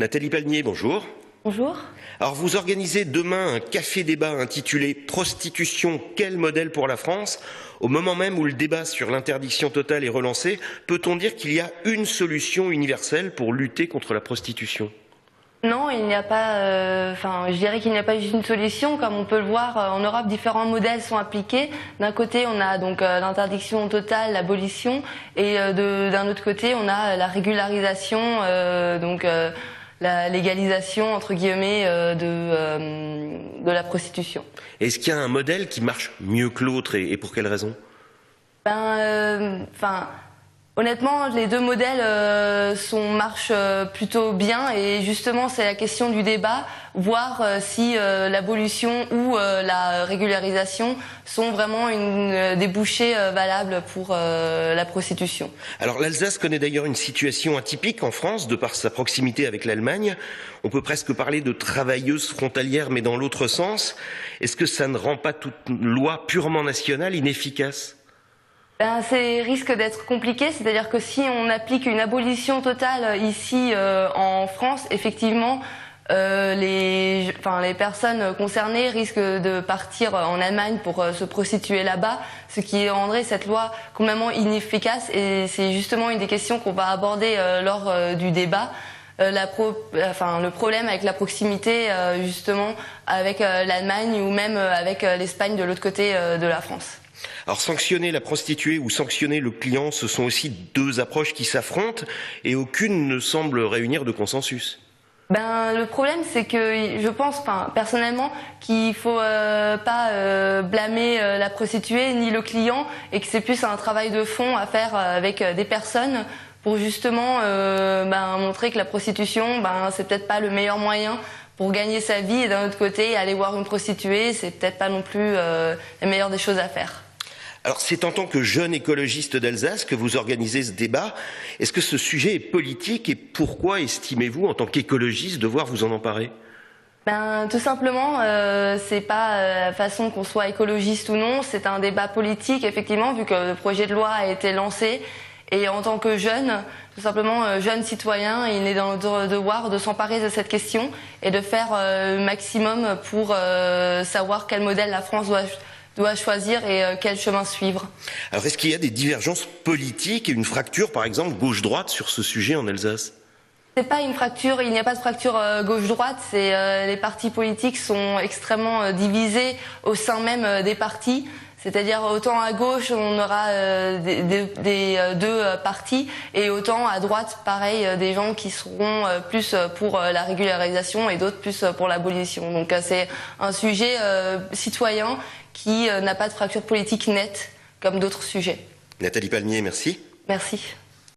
Nathalie Palnier, bonjour. Bonjour. Alors vous organisez demain un café-débat intitulé « Prostitution, quel modèle pour la France ?» Au moment même où le débat sur l'interdiction totale est relancé, peut-on dire qu'il y a une solution universelle pour lutter contre la prostitution ? Non, il n'y a pas. Je dirais qu'il n'y a pas juste une solution. Comme on peut le voir en Europe, différents modèles sont appliqués. D'un côté, on a donc l'interdiction totale, l'abolition, et d'un autre côté, on a la régularisation, la légalisation entre guillemets de la prostitution. Est-ce qu'il y a un modèle qui marche mieux que l'autre et pour quelle raison ? Honnêtement, les deux modèles marchent plutôt bien, et justement c'est la question du débat, voir si l'abolition ou la régularisation sont vraiment une débouchés valables pour la prostitution. Alors l'Alsace connaît d'ailleurs une situation atypique en France, de par sa proximité avec l'Allemagne. On peut presque parler de travailleuses frontalières, mais dans l'autre sens. Est-ce que ça ne rend pas toute loi purement nationale inefficace ? C'est risque d'être compliqué, c'est-à-dire que si on applique une abolition totale ici en France, effectivement, les personnes concernées risquent de partir en Allemagne pour se prostituer là-bas, ce qui rendrait cette loi complètement inefficace, et c'est justement une des questions qu'on va aborder lors du débat. Le problème avec la proximité justement avec l'Allemagne ou même avec l'Espagne de l'autre côté de la France. Alors sanctionner la prostituée ou sanctionner le client, ce sont aussi deux approches qui s'affrontent et aucune ne semble réunir de consensus. Le problème, c'est que je pense, personnellement, qu'il faut pas blâmer la prostituée ni le client, et que c'est plus un travail de fond à faire avec des personnes pour justement montrer que la prostitution, c'est peut-être pas le meilleur moyen pour gagner sa vie, et d'un autre côté, aller voir une prostituée, c'est peut-être pas non plus la meilleure des choses à faire. Alors c'est en tant que jeune écologiste d'Alsace que vous organisez ce débat. Est-ce que ce sujet est politique et pourquoi estimez-vous, en tant qu'écologiste, devoir vous en emparer ? Tout simplement, c'est pas la façon qu'on soit écologiste ou non, c'est un débat politique, effectivement, vu que le projet de loi a été lancé. Et en tant que jeune, tout simplement jeune citoyen, il est dans notre devoir de s'emparer de cette question et de faire le maximum pour savoir quel modèle la France doit choisir et quel chemin suivre. Alors est-ce qu'il y a des divergences politiques et une fracture, par exemple, gauche-droite sur ce sujet en Alsace ? C'est pas une fracture, il n'y a pas de fracture gauche-droite, les partis politiques sont extrêmement divisés au sein même des partis. C'est-à-dire autant à gauche on aura deux partis, et autant à droite pareil des gens qui seront plus pour la régularisation et d'autres plus pour l'abolition. Donc c'est un sujet citoyen qui n'a pas de fracture politique nette comme d'autres sujets. Nathalie Palnier, merci. Merci.